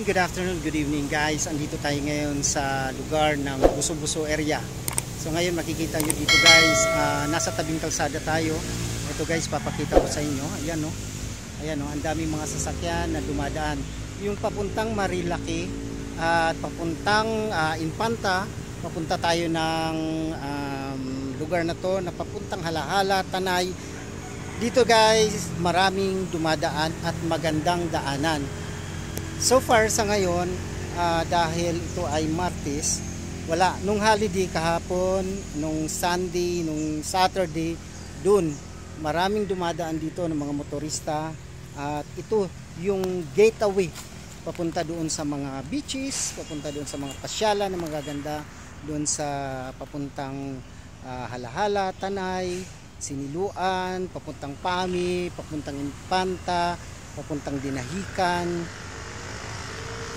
good afternoon, good evening guys. Andito tayo ngayon sa lugar ng Buso-Buso area. So ngayon makikita nyo dito guys, nasa tabing kalsada tayo. Ito guys, papakita ko sa inyo. Ayan o, ang daming mga sasakyan na dumadaan. Yung papuntang Marilaki at papuntang Infanta, papunta tayo ng lugar na to na papuntang Halahala, Tanay. Dito guys, maraming dumadaan at magandang daanan. So far sa ngayon, dahil ito ay Martes, wala. Nung holiday kahapon, nung Sunday, nung Saturday, dun maraming dumadaan dito ng mga motorista. At ito yung gateway papunta doon sa mga beaches, papunta doon sa mga pasyalan na magaganda, doon sa papuntang Halahala, Tanay, Siniluan, papuntang Pami, papuntang Infanta, papuntang Dinahican.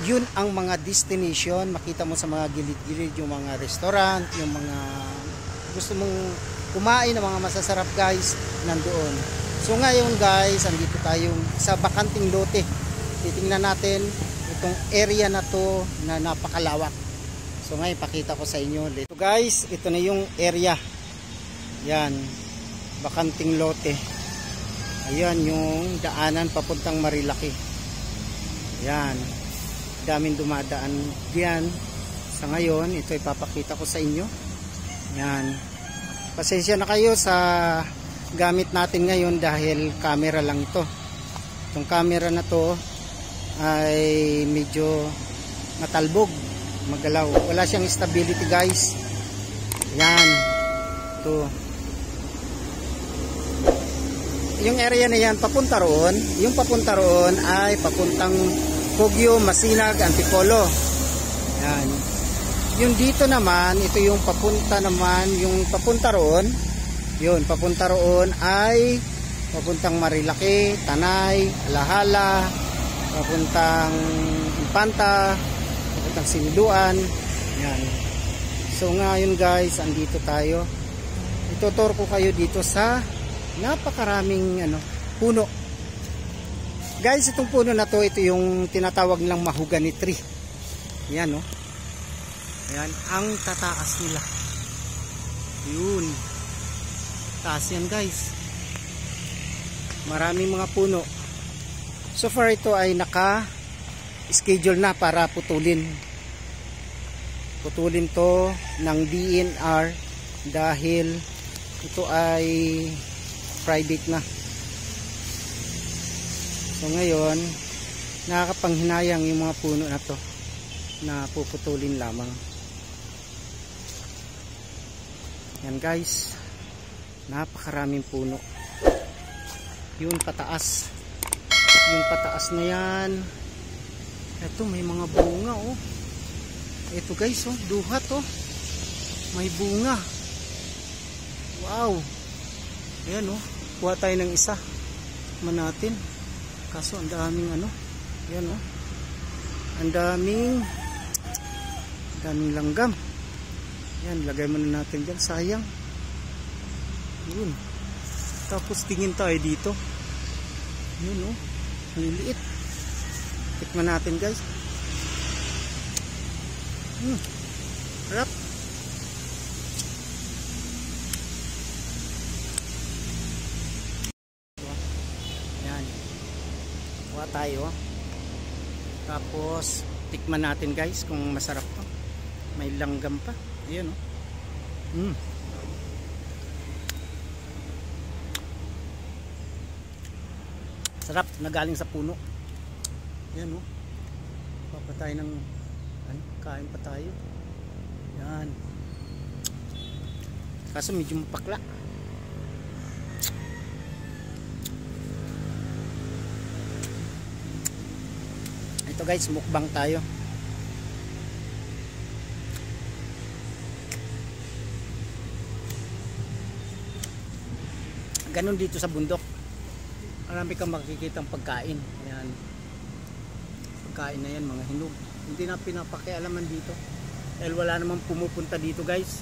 Yun ang mga destination. Makita mo sa mga gilid-gilid yung mga restaurant, yung mga gusto mong kumain ng mga masasarap guys, nandoon. So ngayon guys, andito tayong sa bakanting lote. Titingnan natin itong area na to na napakalawak. So ngayon pakita ko sa inyo. So guys, ito na yung area. Yan, bakanting lote. Ayan yung daanan papuntang Marilaki. Yan, daming dumadaan diyan. Sa ngayon, ito ipapakita ko sa inyo. Yan, pasensya na kayo sa gamit natin ngayon dahil camera lang ito. Itong camera na to ay medyo matalbog, magalaw, wala siyang stability guys. Yan, ito yung area na yan papunta roon. Yung papunta roon ay papuntang Kogyo, Masinag, Antipolo. Yan. Yung dito naman, ito yung papunta naman, yung papunta roon. Yun, papunta roon ay papuntang Marilaki, Tanay, Halahala, papuntang Infanta, papuntang Siniluan. Yan. So ngayon guys, andito tayo. Ituturo ko kayo dito sa napakaraming puno. Guys, itong puno na to, ito yung tinatawag nilang mahogany tree. Yan, no? Ayan, ang tataas nila. Yun. Taas yan, guys. Maraming mga puno. So far, ito ay naka-schedule na para putulin. Putulin to ng DNR dahil ito ay private na. So ngayon, nakakapanghinayang yung mga puno na to na puputulin lamang. Yan guys, napakaraming puno. Yung pataas, yung pataas na yan, ito may mga bunga oh. Ito guys oh, duhat oh, may bunga. Wow. Ayan oh, kuha tayo ng isa man natin. Kaso ang daming yan oh, ang daming langgam. Yan, lagay muna natin dyan, sayang. Yun, tapos tingin tayo dito. Yun oh, maliliit. Tikman natin guys. Harap. Tayo, tapos tikman natin guys kung masarap to. May langgam pa. Ayan oh. Sarap, nagaling sa puno. Ayan oh. Papatay ng kain pa tayo. Yan, kaso medyo mapakla. Ito guys, mukbang tayo. Ganon dito sa bundok. Marami kang makikitang pagkain. Ayan. Pagkain na yan, mga hinog. Hindi na pinapakialaman dito. Dahil wala namang pumupunta dito guys.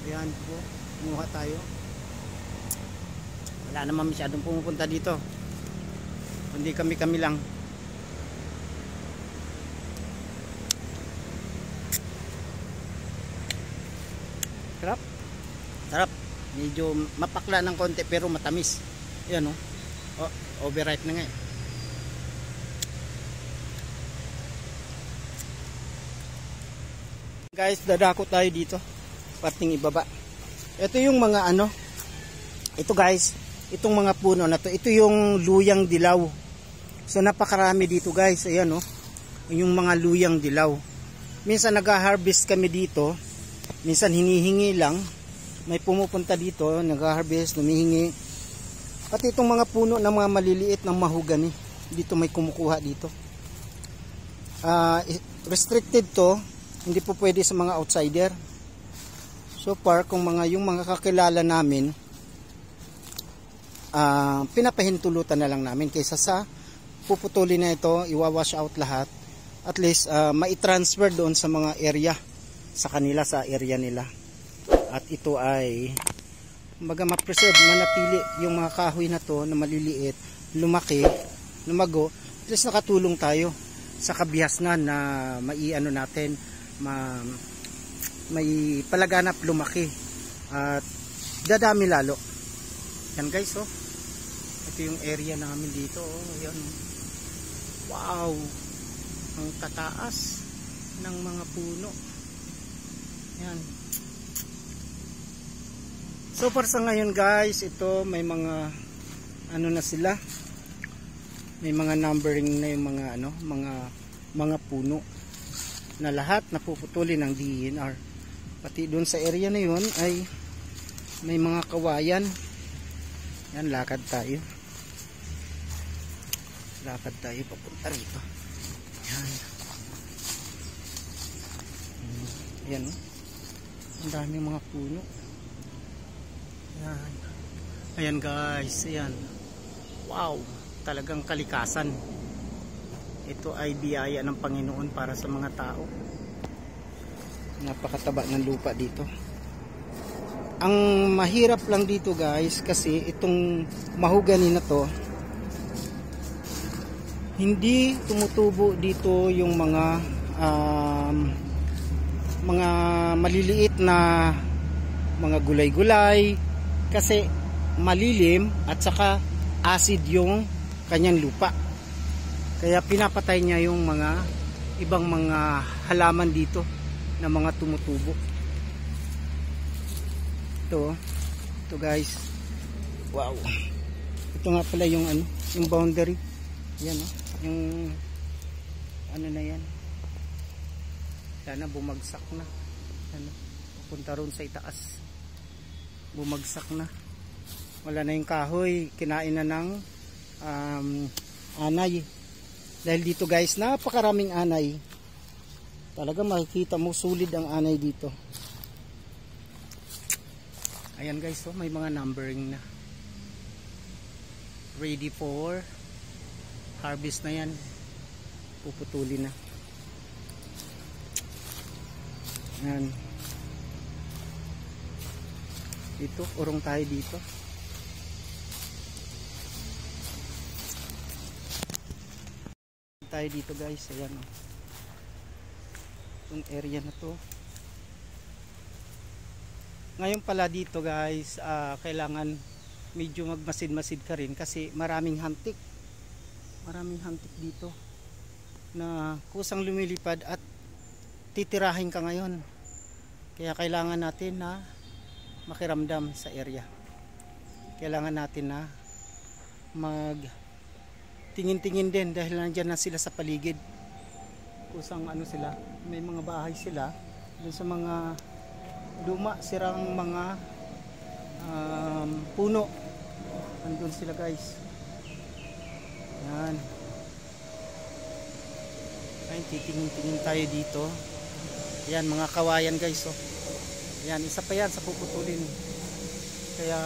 Ayan po, kumuha tayo. Wala naman masyadong pumupunta dito. Hindi kami lang. Sarap. Sarap. Medyo mapakla ng konti pero matamis. Yan oh. Oh, overripe na nga eh. Guys, dadako tayo dito. Parting ibaba. Ito yung mga ano. Ito guys, itong mga puno na to. Ito yung luyang dilaw. So napakarami dito guys. Ayan oh. Yung mga luyang dilaw. Minsan nag-harvest kami dito. Minsan hinihingi lang. May pumupunta dito, nag-harvest, humihingi. Pati itong mga puno ng mga maliliit ng mahogany. Dito may kumukuha dito. Restricted to. Hindi po pwede sa mga outsider. So far, kung yung mga kakilala namin, pinapahintulutan na lang namin kaysa sa puputulin na ito, iwawash out lahat. At least, mai-transfer doon sa mga area, sa kanila, sa area nila. At ito ay, ma-preserve, manatili yung mga kahoy na to na maliliit, lumaki, lumago. At least nakatulong tayo sa kabihasnan na maiano natin, may palaganap lumaki at dadami lalo. Yan guys oh. Ito yung area namin dito oh. Ayan. Wow. Ang tataas ng mga puno. Yan. So far sa ngayon guys, ito may mga ano na sila. May mga numbering na yung mga ano, mga puno na lahat napuputulin ng DENR. Pati doon sa area na yun ay may mga kawayan. Yan, lakad tayo. Lakad tayo papunta rito. Yan. Ayan. Ang daming mga puno. Yan. Ayan guys. Ayan. Wow. Talagang kalikasan. Ito ay biyaya ng Panginoon para sa mga tao. Napakataba ng lupa dito. Ang mahirap lang dito guys kasi itong mahogany na to, hindi tumutubo dito yung mga maliliit na mga gulay-gulay kasi malilim at saka acid yung kanyang lupa. Kaya pinapatay niya yung mga ibang mga halaman dito na mga tumutubo. Ito guys. Wow. Ito nga pala yung ano, yung boundary. Yan oh, yung ano na yan. Sana bumagsak na. Ano, punta ron sa itaas. Bumagsak na. Wala na yung kahoy, kinain na ng anay. Dahil dito guys, napakaraming anay. Talaga makikita mo solid ang anay dito. Ayan guys, so may mga numbering na. Ready for harvest na yan. Puputulin na. Ayan. Dito, urong tayo dito. Tayo dito guys, ayan o. Itong area na to. Ngayon pala dito guys, kailangan medyo magmasid-masid ka rin kasi maraming hantik. Maraming hantik dito na kusang lumilipad at titirahin ka ngayon. Kaya kailangan natin na makiramdam sa area. Kailangan natin na tingin-tingin din dahil nandiyan na sila sa paligid. Kusang ano sila, may mga bahay sila dun sa mga luma, sirang mga puno. Andun sila guys. Yan. Ayun, titingin-tingin tayo dito. Yan, mga kawayan guys oh. Yan, isa pa yan sa puputulin. Kaya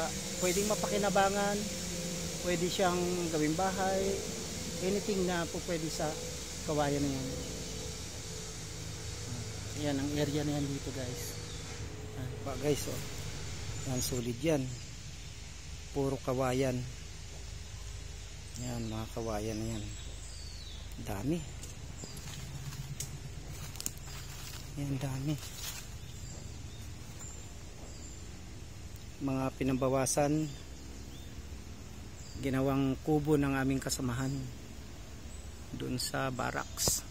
pwedeng mapakinabangan, pwede siyang gawing bahay, anything na po pwede sa kawayan na yan. Yan ang area na yan dito guys. Yan pa guys oh. Yan, solid yan. Puro kawayan. Yan, mga kawayan na yan. Dami. Yan, dami. mga pinambawasan, ginawang kubo ng aming kasamahan doon sa barracks.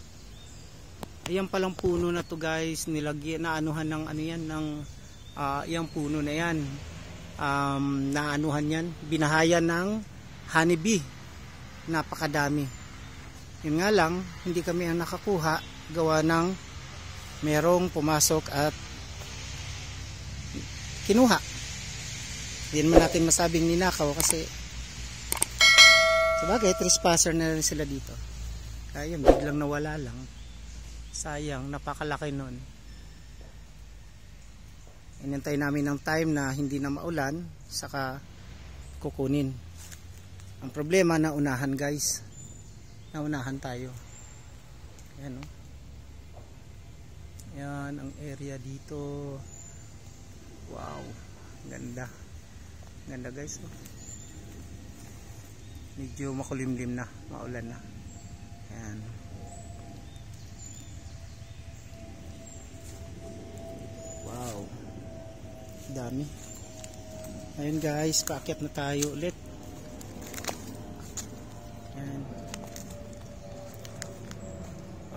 Ayan palang puno na to guys, nilagyan na anuhan ng ano yan, ng yung puno na yan, naanuhan yan, binahayan ng honeybee, napakadami. Yun nga lang, hindi kami ang nakakuha, gawa ng merong pumasok at kinuha. Hindi naman natin masabing ninakaw kasi sabagay trespasser na rin sila dito. Kaya biglang nawala lang, sayang, napakalaki nun. Inantay namin ng time na hindi na maulan, saka kukunin. Ang problema, naunahan guys, naunahan tayo. Ayan o, yan ang area dito. Wow, ganda, ganda guys. Medyo makulimlim na, maulan na. Ayan. Wow, dami. Ayun guys, paakyat na tayo ulit. Ayan.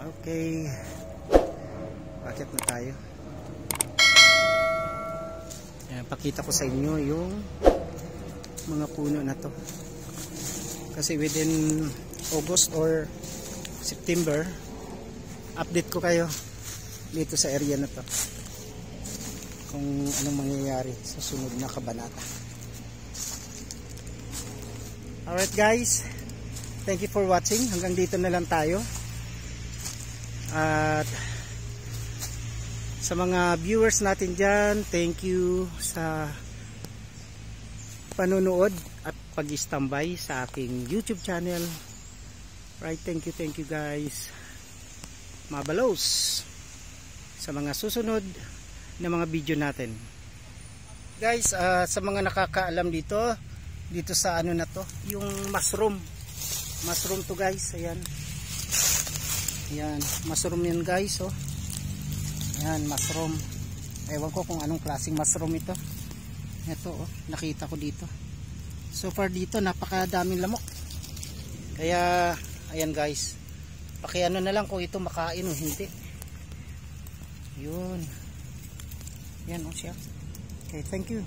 Okay, paakyat na tayo. Ayan, pakita ko sa inyo yung mga puno na to. Kasi within August or September, update ko kayo dito sa area na to kung anong mangyayari sa sunod na kabanata. Alright guys, thank you for watching. Hanggang dito na lang tayo. At sa mga viewers natin dyan, thank you sa panunood at pag-standby sa aking YouTube channel. Right, thank you guys. Mabalos sa mga susunod na mga video natin. Guys, sa mga nakakaalam dito sa ano na to, yung mushroom to guys. Ayan. Ayan, mushroom yan guys, oh. Ayan, mushroom. Ewan ko kung anong klaseng mushroom ito. Ito, oh, nakita ko dito. So far dito, napakadaming lamok. Kaya, ayan guys, pakiano na lang kung ito makain o hindi. Yun. Yan, oh siya. Okay, thank you.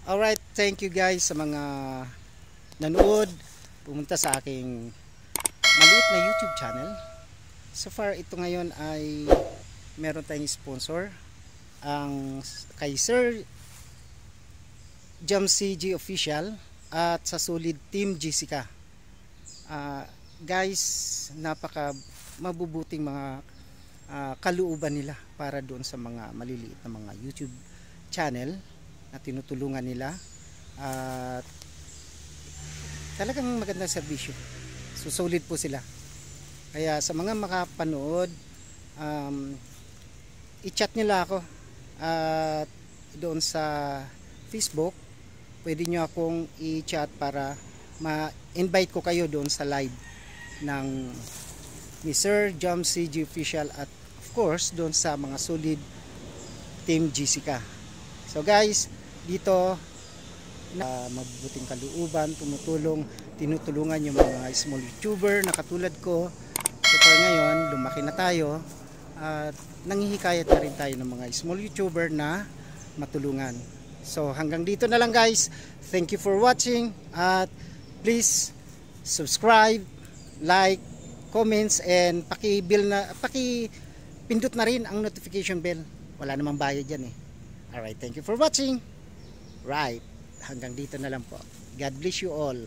Alright, thank you guys sa mga nanood, pumunta sa aking maliit na YouTube channel. So far, ito ngayon ay meron tayong sponsor, ang kay Sir Jam CG Official at sa Solid Team Jessica. Guys, napaka mabubuting mga kalooban nila para doon sa mga maliliit na mga YouTube channel na tinutulungan nila, at talagang magandang serbisyo. So solid po sila. Kaya sa mga makapanood, i-chat nila ako at doon sa Facebook, pwede nyo akong i-chat para ma-invite ko kayo doon sa live ng ni Sir Jam CG Official at of course doon sa mga Solid Team Jessica. So guys, dito mabubuting kalooban, tinutulungan yung mga small YouTuber na katulad ko. So for ngayon, lumaki na tayo at nanghihikayat na rin tayo ng mga small YouTuber na matulungan. So hanggang dito na lang guys. Thank you for watching at please subscribe, like, comments, and pindot na rin ang notification bell. Wala namang bayad yan eh. Alright, thank you for watching. Right, hanggang dito na lang po. God bless you all.